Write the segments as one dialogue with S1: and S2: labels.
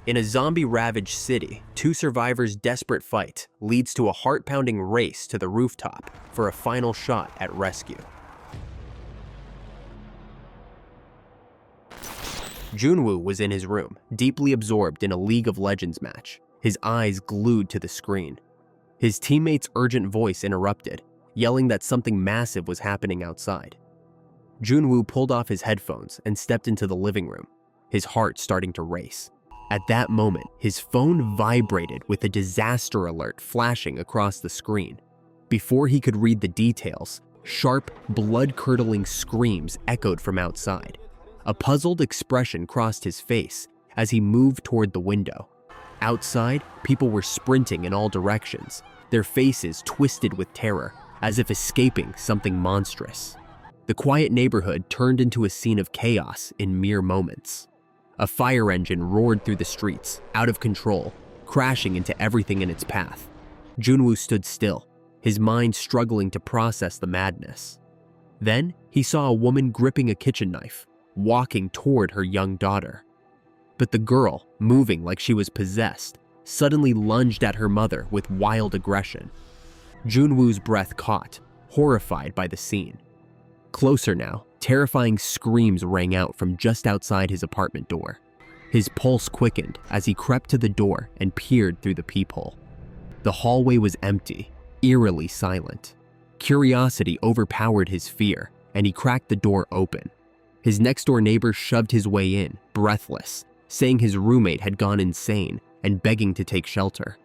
S1: In a zombie-ravaged city, two survivors' desperate fight leads to a heart-pounding race to the rooftop for a final shot at rescue. Junwoo was in his room, deeply absorbed in a League of Legends match, his eyes glued to the screen. His teammate's urgent voice interrupted, yelling that something massive was happening outside. Junwoo pulled off his headphones and stepped into the living room, his heart starting to race. At that moment, his phone vibrated with a disaster alert flashing across the screen. Before he could read the details, sharp, blood-curdling screams echoed from outside. A puzzled expression crossed his face as he moved toward the window. Outside, people were sprinting in all directions, their faces twisted with terror, as if escaping something monstrous. The quiet neighborhood turned into a scene of chaos in mere moments. A fire engine roared through the streets, out of control, crashing into everything in its path. Junwoo stood still, his mind struggling to process the madness. Then, he saw a woman gripping a kitchen knife, walking toward her young daughter. But the girl, moving like she was possessed, suddenly lunged at her mother with wild aggression. Junwoo's breath caught, horrified by the scene. Closer now, terrifying screams rang out from just outside his apartment door. His pulse quickened as he crept to the door and peered through the peephole. The hallway was empty, eerily silent. Curiosity overpowered his fear, and he cracked the door open. His next-door neighbor shoved his way in, breathless, saying his roommate had gone insane and begging to take shelter.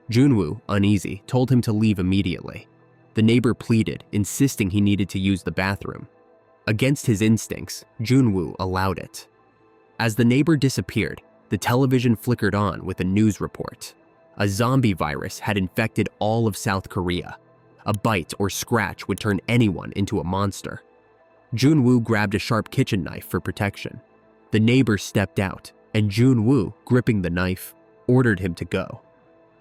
S1: Junwoo, uneasy, told him to leave immediately. The neighbor pleaded, insisting he needed to use the bathroom. Against his instincts, Junwoo allowed it. As the neighbor disappeared, the television flickered on with a news report. A zombie virus had infected all of South Korea. A bite or scratch would turn anyone into a monster. Junwoo grabbed a sharp kitchen knife for protection. The neighbor stepped out, and Junwoo, gripping the knife, ordered him to go.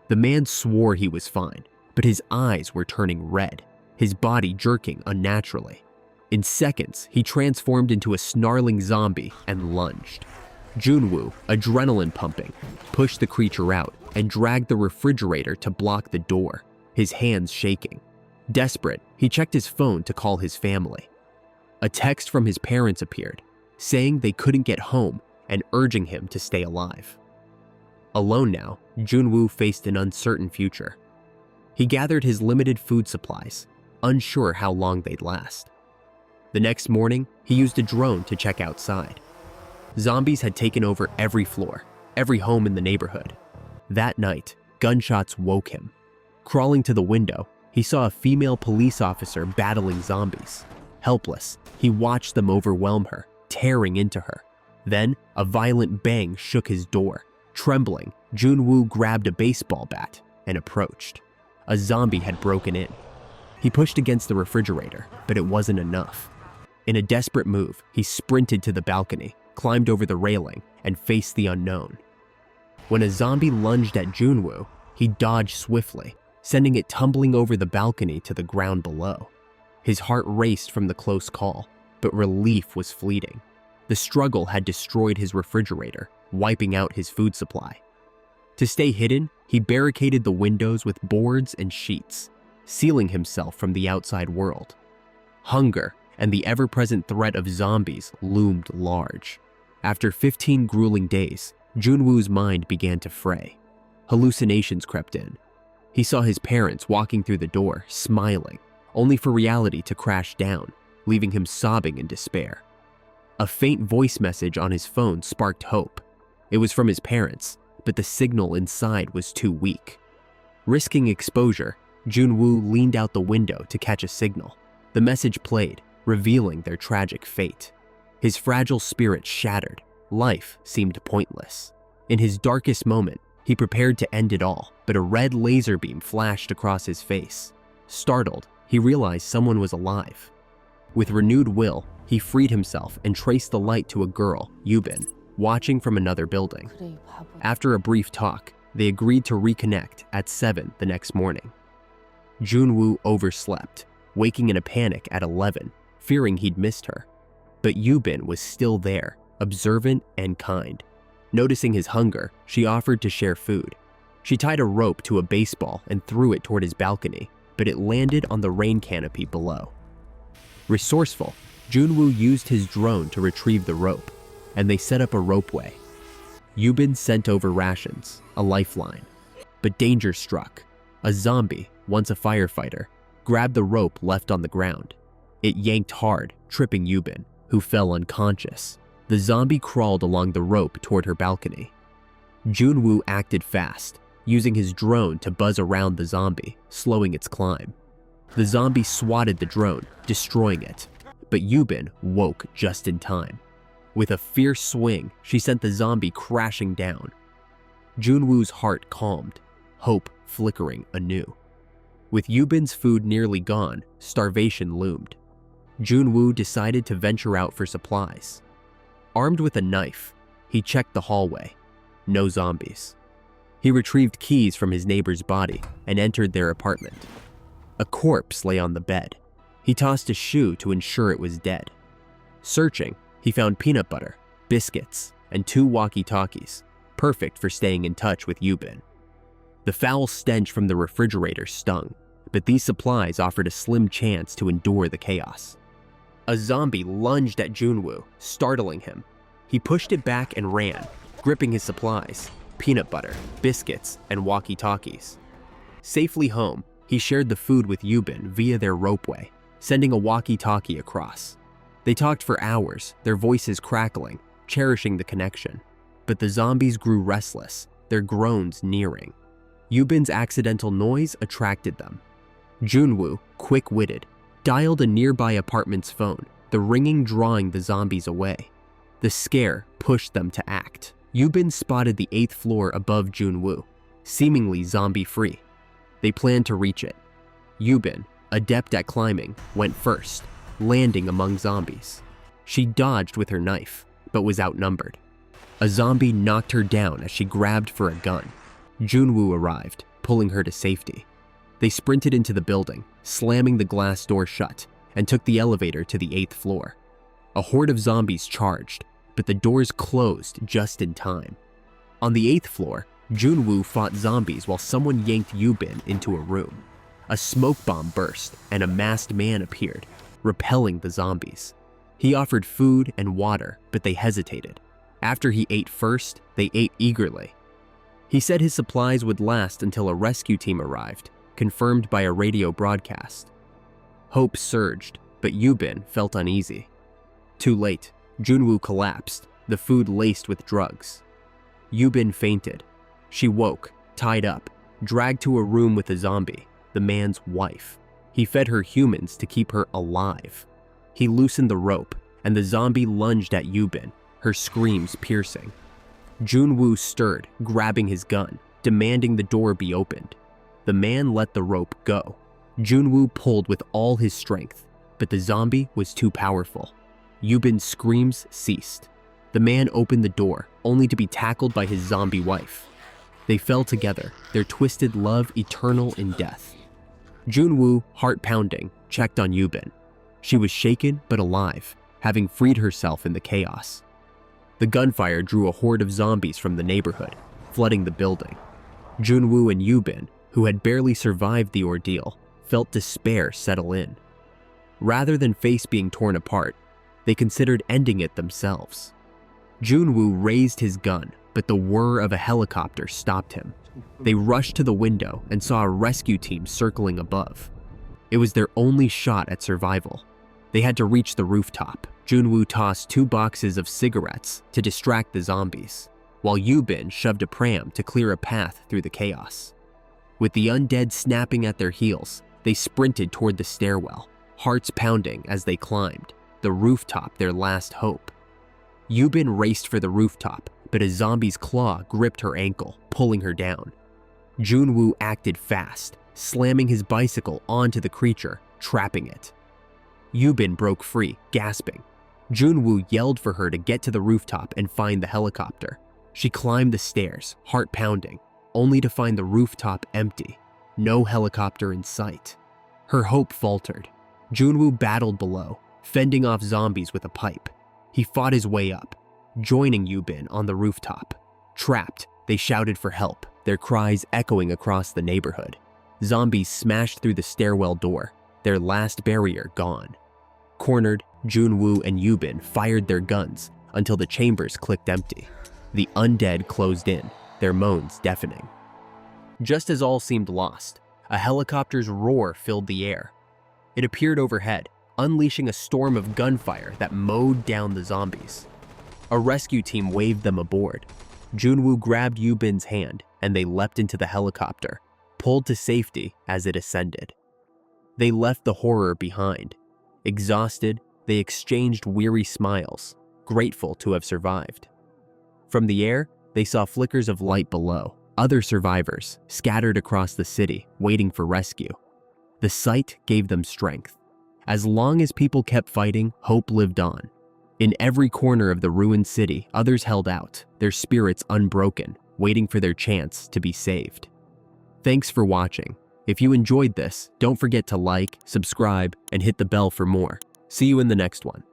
S1: The man swore he was fine, but his eyes were turning red, his body jerking unnaturally. In seconds, he transformed into a snarling zombie and lunged. Junwoo, adrenaline pumping, pushed the creature out and dragged the refrigerator to block the door, his hands shaking. Desperate, he checked his phone to call his family. A text from his parents appeared, saying they couldn't get home and urging him to stay alive. Alone now, Junwoo faced an uncertain future. He gathered his limited food supplies, unsure how long they'd last. The next morning, he used a drone to check outside. Zombies had taken over every floor, every home in the neighborhood. That night, gunshots woke him. Crawling to the window, he saw a female police officer battling zombies. Helpless, he watched them overwhelm her, tearing into her. Then, a violent bang shook his door. Trembling, Junwoo grabbed a baseball bat and approached. A zombie had broken in. He pushed against the refrigerator, but it wasn't enough. In a desperate move, he sprinted to the balcony, climbed over the railing, and faced the unknown. When a zombie lunged at Junwoo, he dodged swiftly, sending it tumbling over the balcony to the ground below. His heart raced from the close call, but relief was fleeting. The struggle had destroyed his refrigerator, wiping out his food supply. To stay hidden, he barricaded the windows with boards and sheets, sealing himself from the outside world. Hunger and the ever-present threat of zombies loomed large. After 15 grueling days, Junwoo's mind began to fray. Hallucinations crept in. He saw his parents walking through the door, smiling, only for reality to crash down, leaving him sobbing in despair. A faint voice message on his phone sparked hope. It was from his parents, but the signal inside was too weak. Risking exposure, Junwoo leaned out the window to catch a signal. The message played, revealing their tragic fate. His fragile spirit shattered. Life seemed pointless. In his darkest moment, he prepared to end it all, but a red laser beam flashed across his face. Startled, he realized someone was alive. With renewed will, he freed himself and traced the light to a girl, Yubin, watching from another building. After a brief talk, they agreed to reconnect at 7 the next morning. Junwoo overslept, waking in a panic at 11, fearing he'd missed her. But Yubin was still there, observant and kind. Noticing his hunger, she offered to share food. She tied a rope to a baseball and threw it toward his balcony, but it landed on the rain canopy below. Resourceful, Junwoo used his drone to retrieve the rope, and they set up a ropeway. Yubin sent over rations, a lifeline. But danger struck. A zombie, once a firefighter, grabbed the rope left on the ground. It yanked hard, tripping Yubin, who fell unconscious. The zombie crawled along the rope toward her balcony. Junwoo acted fast, using his drone to buzz around the zombie, slowing its climb. The zombie swatted the drone, destroying it, but Yubin woke just in time. With a fierce swing, she sent the zombie crashing down. Junwoo's heart calmed, hope flickering anew. With Yubin's food nearly gone, starvation loomed. Junwoo decided to venture out for supplies. Armed with a knife, he checked the hallway. No zombies. He retrieved keys from his neighbor's body and entered their apartment. A corpse lay on the bed. He tossed a shoe to ensure it was dead. Searching, he found peanut butter, biscuits, and 2 walkie-talkies, perfect for staying in touch with Yubin. The foul stench from the refrigerator stung, but these supplies offered a slim chance to endure the chaos. A zombie lunged at Junwoo, startling him. He pushed it back and ran, gripping his supplies, peanut butter, biscuits, and walkie-talkies. Safely home, he shared the food with Yubin via their ropeway, sending a walkie-talkie across. They talked for hours, their voices crackling, cherishing the connection. But the zombies grew restless, their groans nearing. Yubin's accidental noise attracted them. Junwoo, quick-witted, dialed a nearby apartment's phone, the ringing drawing the zombies away. The scare pushed them to act. Yubin spotted the 8th floor above Junwoo, seemingly zombie-free. They planned to reach it. Yubin, adept at climbing, went first, landing among zombies. She dodged with her knife, but was outnumbered. A zombie knocked her down as she grabbed for a gun. Junwoo arrived, pulling her to safety. They sprinted into the building, slamming the glass door shut, and took the elevator to the 8th floor. A horde of zombies charged, but the doors closed just in time. On the 8th floor, Junwoo fought zombies while someone yanked Yubin into a room. A smoke bomb burst, and a masked man appeared, repelling the zombies. He offered food and water, but they hesitated. After he ate first, they ate eagerly. He said his supplies would last until a rescue team arrived, confirmed by a radio broadcast. Hope surged, but Yubin felt uneasy. Too late, Junwoo collapsed, the food laced with drugs. Yubin fainted. She woke, tied up, dragged to a room with a zombie, the man's wife. He fed her humans to keep her alive. He loosened the rope, and the zombie lunged at Yubin, her screams piercing. Junwoo stirred, grabbing his gun, demanding the door be opened. The man let the rope go. Junwoo pulled with all his strength, but the zombie was too powerful. Yubin's screams ceased. The man opened the door, only to be tackled by his zombie wife. They fell together, their twisted love eternal in death. Junwoo, heart pounding, checked on Yubin. She was shaken but alive, having freed herself in the chaos. The gunfire drew a horde of zombies from the neighborhood, flooding the building. Junwoo and Yubin, who had barely survived the ordeal, felt despair settle in. Rather than face being torn apart, they considered ending it themselves. Junwoo raised his gun, but the whir of a helicopter stopped him. They rushed to the window and saw a rescue team circling above. It was their only shot at survival. They had to reach the rooftop. Junwoo tossed 2 boxes of cigarettes to distract the zombies, while Yubin shoved a pram to clear a path through the chaos. With the undead snapping at their heels, they sprinted toward the stairwell, hearts pounding as they climbed, the rooftop their last hope. Yubin raced for the rooftop, but a zombie's claw gripped her ankle, pulling her down. Junwoo acted fast, slamming his bicycle onto the creature, trapping it. Yubin broke free, gasping. Junwoo yelled for her to get to the rooftop and find the helicopter. She climbed the stairs, heart pounding, only to find the rooftop empty, no helicopter in sight. Her hope faltered. Junwoo battled below, fending off zombies with a pipe. He fought his way up, joining Yubin on the rooftop. Trapped, they shouted for help, their cries echoing across the neighborhood. Zombies smashed through the stairwell door, their last barrier gone. Cornered, Junwoo and Yubin fired their guns until the chambers clicked empty. The undead closed in, their moans deafening. Just as all seemed lost, a helicopter's roar filled the air. It appeared overhead, unleashing a storm of gunfire that mowed down the zombies. A rescue team waved them aboard. Junwoo grabbed Yubin's hand and they leapt into the helicopter, pulled to safety as it ascended. They left the horror behind. Exhausted, they exchanged weary smiles, grateful to have survived. From the air, they saw flickers of light below, other survivors scattered across the city, waiting for rescue. The sight gave them strength. As long as people kept fighting, hope lived on. In every corner of the ruined city, others held out, their spirits unbroken, waiting for their chance to be saved. Thanks for watching. If you enjoyed this, don't forget to like, subscribe, and hit the bell for more. See you in the next one.